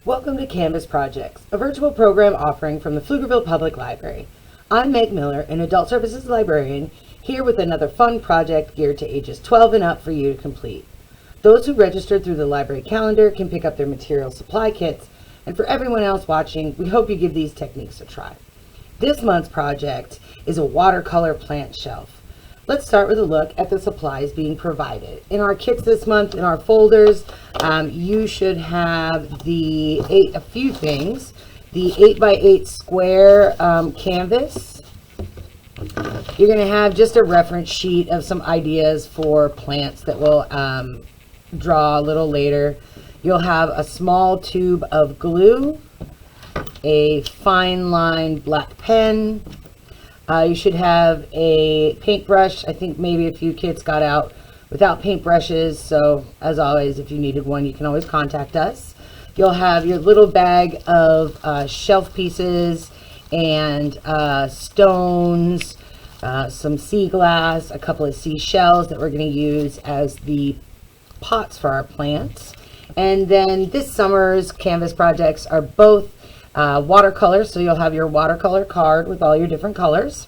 Welcome to Canvas Projects, a virtual program offering from the Pflugerville Public Library. I'm Meg Miller, an Adult Services Librarian, here with another fun project geared to ages 12 and up for you to complete. Those who registered through the library calendar can pick up their material supply kits, and for everyone else watching, we hope you give these techniques a try. This month's project is a watercolor plant shelf. Let's start with a look at the supplies being provided. In our kits this month, in our folders, you should have a few things. The 8x8 square canvas. You're going to have just a reference sheet of some ideas for plants that we'll draw a little later. You'll have a small tube of glue, a fine line black pen. You should have a paintbrush. I think maybe a few kids got out without paintbrushes, so as always, if you needed one, you can always contact us. You'll have your little bag of shelf pieces and stones, some sea glass, a couple of seashells that we're going to use as the pots for our plants. And then this summer's canvas projects are both watercolor, so you'll have your watercolor card with all your different colors.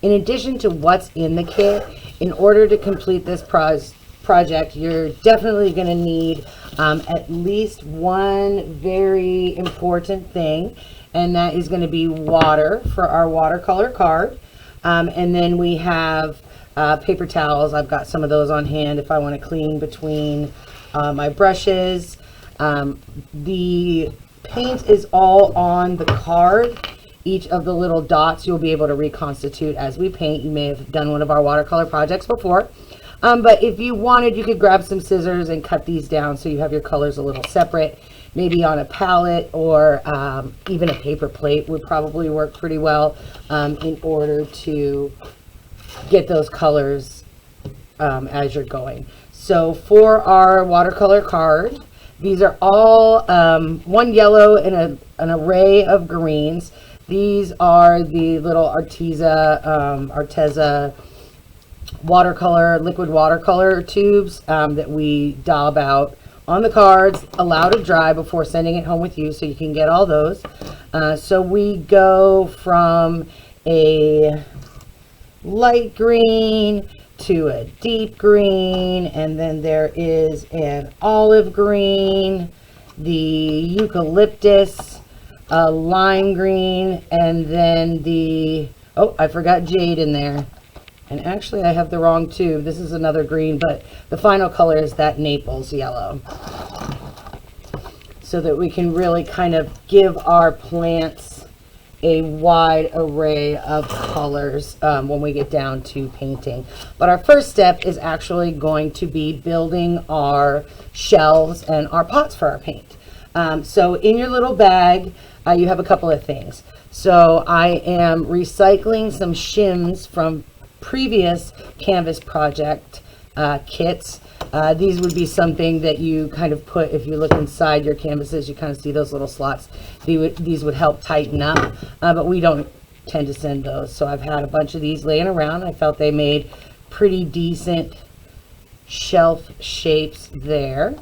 In addition to what's in the kit, in order to complete this project, you're definitely going to need at least one very important thing, and that is going to be water for our watercolor card. And then we have paper towels. I've got some of those on hand if I want to clean between my brushes. The paint is all on the card. Each of the little dots you'll be able to reconstitute as we paint. You may have done one of our watercolor projects before. But if you wanted, you could grab some scissors and cut these down so you have your colors a little separate. Maybe on a palette or even a paper plate would probably work pretty well in order to get those colors as you're going. So for our watercolor card, these are all one yellow and an array of greens. These are the little Arteza watercolor, liquid watercolor tubes that we daub out on the cards, allow to dry before sending it home with you so you can get all those. So we go from a light green to a deep green, and then there is an olive green, the eucalyptus, a lime green, and then I forgot jade in there. And actually I have the wrong tube. This is another green, but the final color is that Naples yellow. So that we can really kind of give our plants a wide array of colors when we get down to painting. But our first step is actually going to be building our shelves and our pots for our paint. So in your little bag, you have a couple of things. So I am recycling some shims from previous canvas project kits. These would be something that you kind of put, if you look inside your canvases, you kind of see those little slots. These would help tighten up, but we don't tend to send those. So I've had a bunch of these laying around. I felt they made pretty decent shelf shapes there.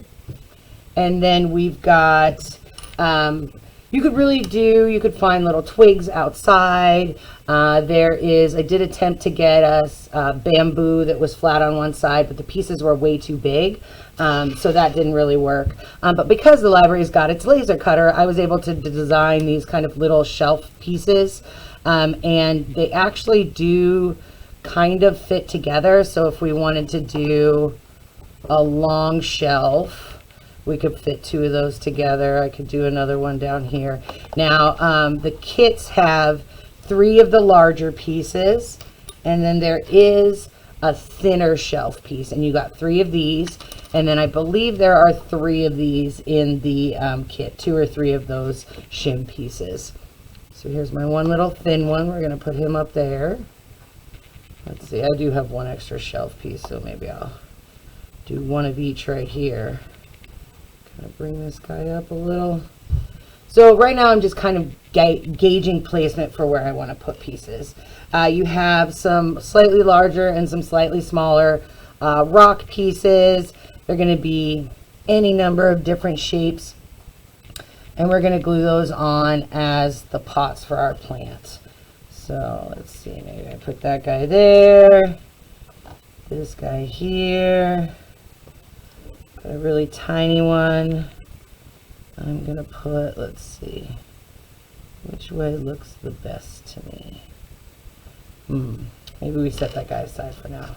And then we've got, you could find little twigs outside. I did attempt to get us bamboo that was flat on one side, but the pieces were way too big, so that didn't really work. But because the library's got its laser cutter, I was able to design these kind of little shelf pieces, and they actually do kind of fit together. So if we wanted to do a long shelf, we could fit two of those together. I could do another one down here. Now, the kits have 3 of the larger pieces, and then there is a thinner shelf piece, and you got 3 of these, and then I believe there are 3 of these in the kit, 2 or 3 of those shim pieces. So here's my one little thin one. We're going to put him up there. Let's see, I do have one extra shelf piece, so maybe I'll do one of each right here. Kind of bring this guy up a little. So right now I'm just kind of gauging placement for where I want to put pieces. You have some slightly larger and some slightly smaller rock pieces. They're going to be any number of different shapes. and we're going to glue those on as the pots for our plants. So let's see, maybe I put that guy there, this guy here, got a really tiny one. I'm going to put, let's see, which way looks the best to me. Maybe we set that guy aside for now.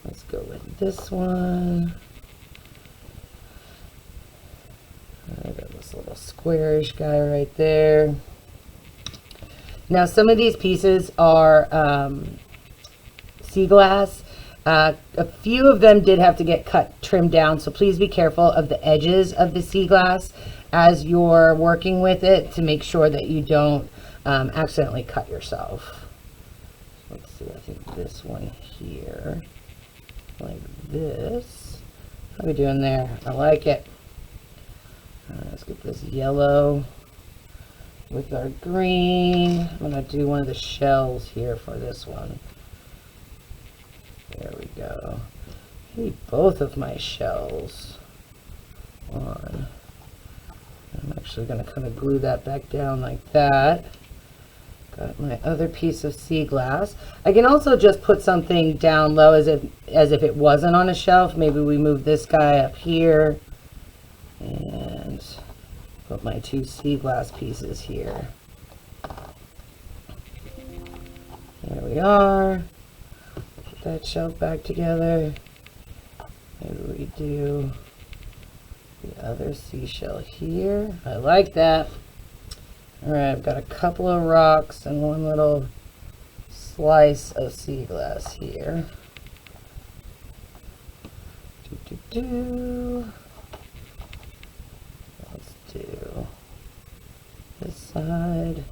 Let's go with this one. I got this little squarish guy right there. Now some of these pieces are sea glass. A few of them did have to get trimmed down, so please be careful of the edges of the sea glass as you're working with it to make sure that you don't accidentally cut yourself. Let's see, I think this one here, like this. How are we doing there? I like it. Let's get this yellow with our green. I'm going to do one of the shells here for this one. There we go. I need both of my shells on. I'm actually going to kind of glue that back down like that. Got my other piece of sea glass. I can also just put something down low as if it wasn't on a shelf. Maybe we move this guy up here and put my two sea glass pieces here. There we are. Put that shelf back together. Maybe we do the other seashell here. I like that. All right, I've got a couple of rocks and one little slice of sea glass here. Let's do this side.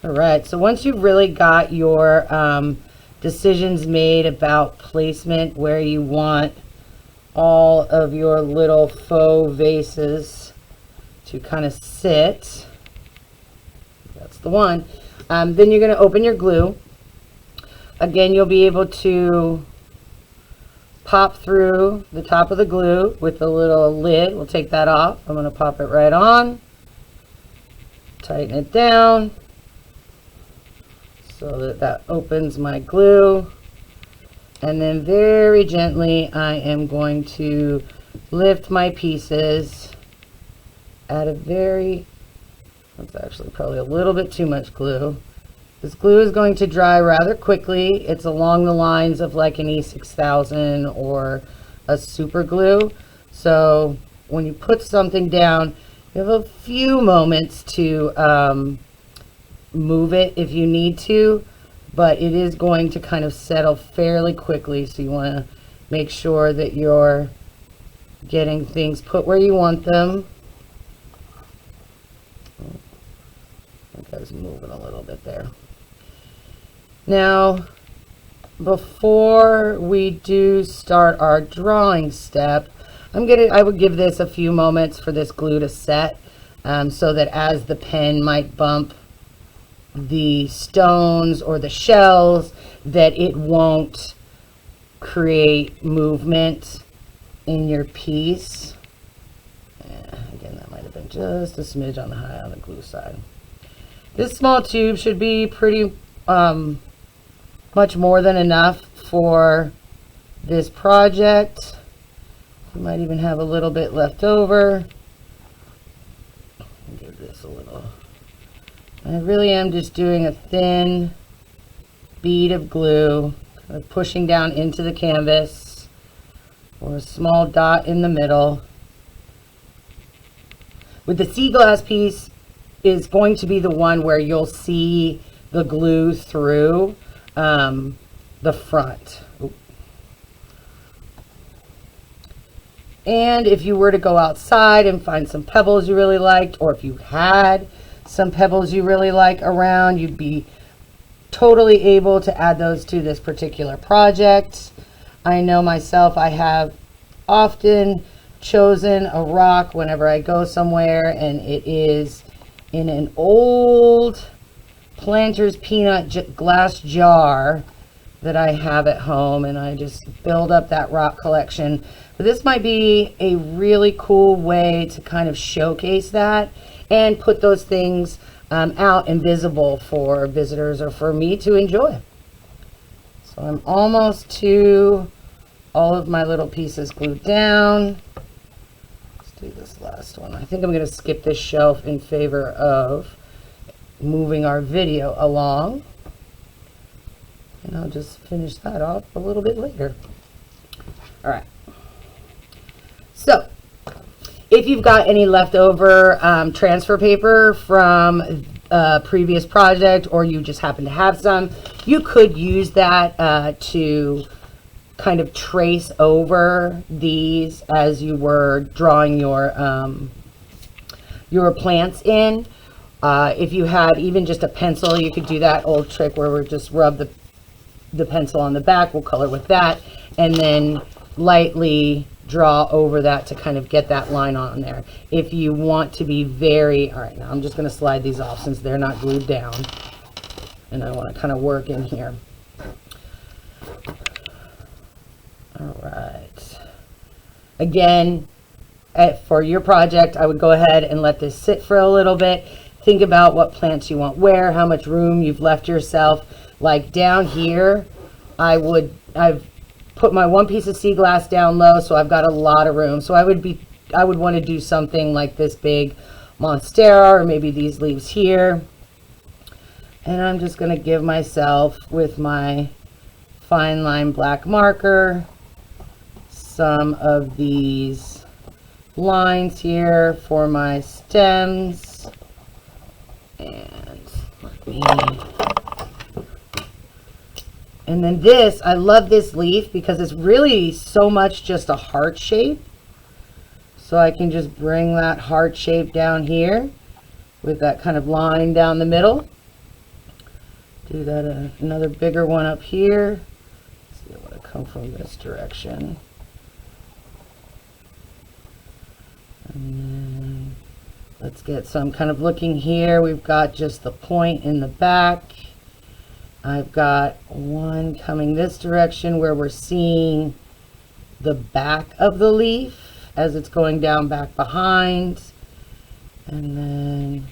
All right, so once you've really got your decisions made about placement, where you want all of your little faux vases to kind of sit, that's the one, then you're going to open your glue. Again, you'll be able to pop through the top of the glue with the little lid. We'll take that off. I'm going to pop it right on, tighten it down so that that opens my glue, and then very gently I am going to lift my pieces at a very, that's actually probably a little bit too much glue. This glue is going to dry rather quickly. It's along the lines of like an E6000 or a super glue. So when you put something down, you have a few moments to move it if you need to, but it is going to kind of settle fairly quickly. So you want to make sure that you're getting things put where you want them. I think I was moving a little bit there. Now, before we do start our drawing step, I would give this a few moments for this glue to set, so that as the pen might bump the stones or the shells, that it won't create movement in your piece. Again, that might have been just a smidge on the high on the glue side. This small tube should be pretty much more than enough for this project. You might even have a little bit left over. Give this a little. I really am just doing a thin bead of glue, kind of pushing down into the canvas, or a small dot in the middle. With the sea glass piece is going to be the one where you'll see the glue through the front. Ooh. And if you were to go outside and find some pebbles you really liked, or if you had some pebbles you really like around, you'd be totally able to add those to this particular project. I know myself, I have often chosen a rock whenever I go somewhere, and it is in an old Planters peanut glass jar that I have at home, and I just build up that rock collection. But this might be a really cool way to kind of showcase that and put those things out and visible for visitors or for me to enjoy. So I'm almost to all of my little pieces glued down. Let's do this last one. I think I'm going to skip this shelf in favor of moving our video along. And I'll just finish that off a little bit later. All right. So, if you've got any leftover transfer paper from a previous project, or you just happen to have some, you could use that to kind of trace over these as you were drawing your plants in. If you had even just a pencil, you could do that old trick where we just rub the pencil on the back. We'll color with that, and then lightly draw over that to kind of get that line on there. If you want to be very, all right, now I'm just going to slide these off since they're not glued down, and I want to kind of work in here. All right. Again, for your project, I would go ahead and let this sit for a little bit. Think about what plants you want where, how much room you've left yourself. Like down here, I've put my one piece of sea glass down low, so I've got a lot of room. So I would want to do something like this big monstera, or maybe these leaves here. And I'm just going to give myself, with my fine line black marker, some of these lines here for my stems. And let me... And then this, I love this leaf because it's really so much just a heart shape. So I can just bring that heart shape down here with that kind of line down the middle. Do that another bigger one up here. Let's see, I want to come from this direction. And then let's get some kind of looking here. We've got just the point in the back. I've got one coming this direction where we're seeing the back of the leaf as it's going down back behind. And then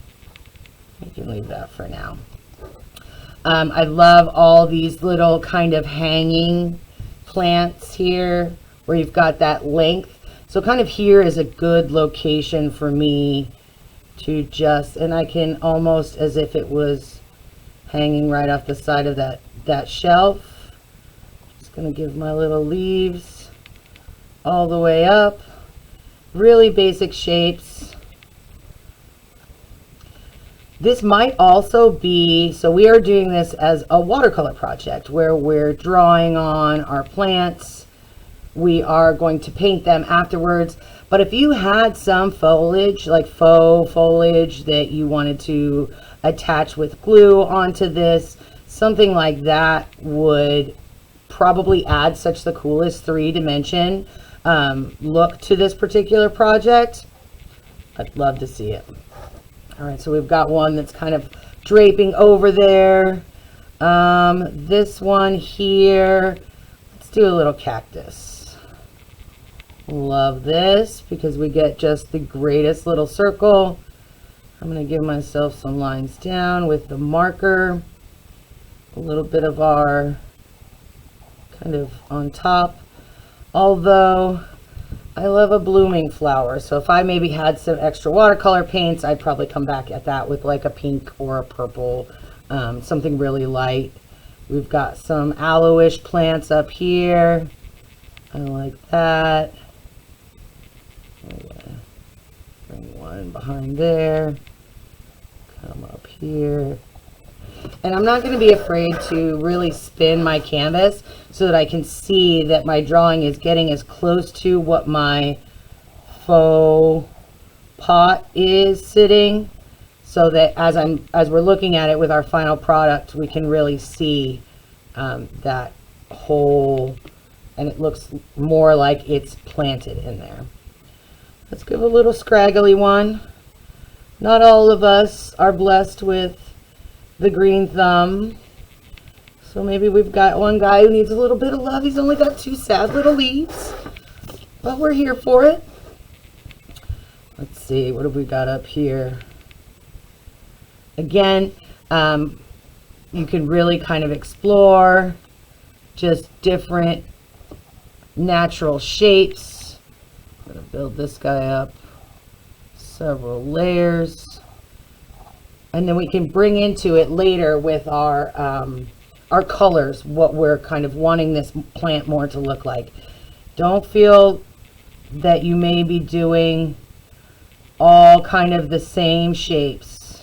we can leave that for now. I love all these little kind of hanging plants here where you've got that length. So kind of here is a good location for me to just, and I can almost as if it was hanging right off the side of that shelf. Just going to give my little leaves all the way up. Really basic shapes. This might also be, so we are doing this as a watercolor project where we're drawing on our plants. We are going to paint them afterwards. But if you had some foliage, like faux foliage that you wanted to attach with glue onto this, something like that would probably add such the coolest three-dimension look to this particular project. I'd love to see it. All right, so we've got one that's kind of draping over there. This one here, let's do a little cactus. Love this because we get just the greatest little circle. I'm going to give myself some lines down with the marker, a little bit of our kind of on top, although I love a blooming flower. So if I maybe had some extra watercolor paints, I'd probably come back at that with like a pink or a purple, something really light. We've got some aloe-ish plants up here. I like that. Bring one behind there. Come up here. And I'm not going to be afraid to really spin my canvas so that I can see that my drawing is getting as close to what my faux pot is sitting, so that as we're looking at it with our final product, we can really see that whole, and it looks more like it's planted in there. Let's give a little scraggly one. Not all of us are blessed with the green thumb, So maybe we've got one guy who needs a little bit of love. He's only got 2 sad little leaves, but we're here for it. Let's see, what have we got up here? Again, you can really kind of explore just different natural shapes. I'm going to build this guy up several layers, and then we can bring into it later with our colors what we're kind of wanting this plant more to look like. Don't feel that you may be doing all kind of the same shapes.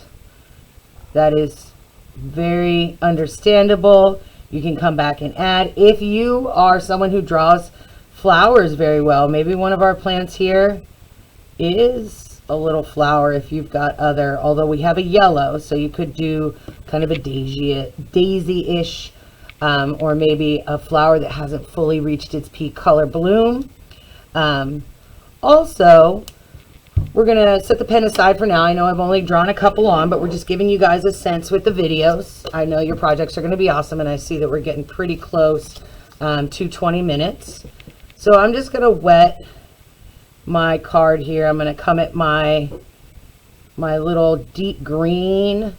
That is very understandable. You can come back and add. If you are someone who draws flowers very well, maybe one of our plants here is a little flower. If you've got other, although we have a yellow, so you could do kind of a daisy-ish, or maybe a flower that hasn't fully reached its peak color bloom. Also, we're going to set the pen aside for now. I know I've only drawn a couple on, but we're just giving you guys a sense with the videos. I know your projects are going to be awesome, and I see that we're getting pretty close to 20 minutes. So I'm just going to wet my card here. I'm going to come at my little deep green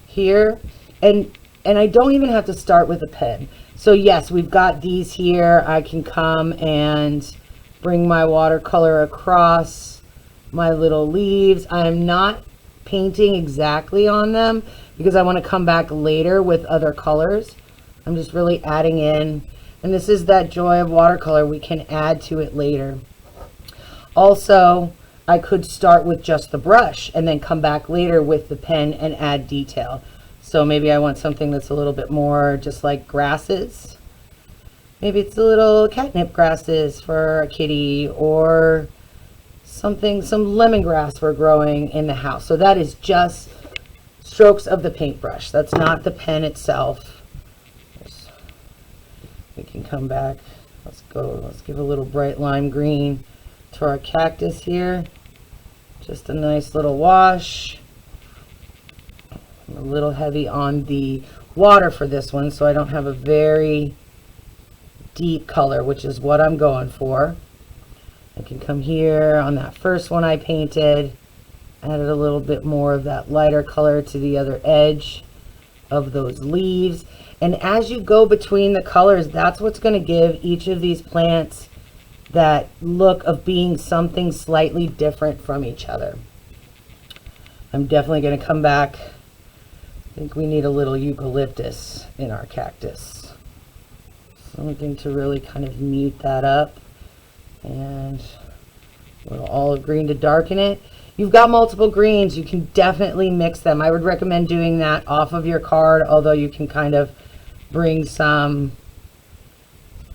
here, and I don't even have to start with a pen. So yes, we've got these here. I can come and bring my watercolor across my little leaves. I'm not painting exactly on them because I want to come back later with other colors. I'm just really adding in, and this is that joy of watercolor. We can add to it later. Also, I could start with just the brush and then come back later with the pen and add detail. So maybe I want something that's a little bit more just like grasses. Maybe it's a little catnip grasses for a kitty, or something, some lemongrass we're growing in the house. So that is just strokes of the paintbrush. That's not the pen itself. We can come back. Let's give a little bright lime green to our cactus here. Just a nice little wash. I'm a little heavy on the water for this one, so I don't have a very deep color, which is what I'm going for. I can come here on that first one I painted, added a little bit more of that lighter color to the other edge of those leaves. And as you go between the colors, that's what's going to give each of these plants that look of being something slightly different from each other. I'm definitely going to come back. I think we need a little eucalyptus in our cactus. Something to really kind of mute that up, and a little olive green to darken it. You've got multiple greens, you can definitely mix them. I would recommend doing that off of your card, although you can kind of bring some,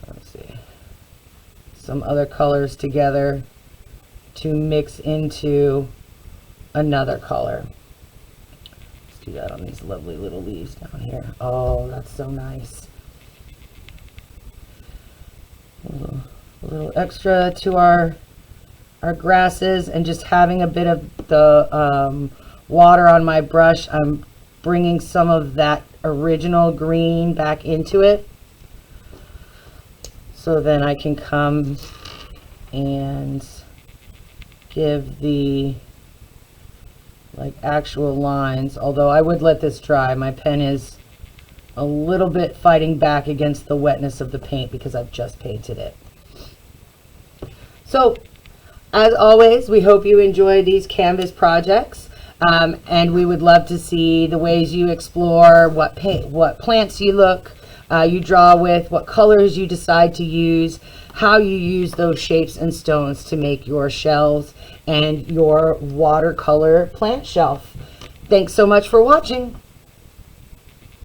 let's see, some other colors together to mix into another color. Let's do that on these lovely little leaves down here. Oh, that's so nice. A little extra to our grasses, and just having a bit of the water on my brush, I'm bringing some of that original green back into it, so then I can come and give the actual lines. Although I would let this dry. My pen is a little bit fighting back against the wetness of the paint because I've just painted it. So, as always, we hope you enjoy these canvas projects, and we would love to see the ways you explore, what plants you draw with, what colors you decide to use, how you use those shapes and stones to make your shelves and your watercolor plant shelf. Thanks so much for watching.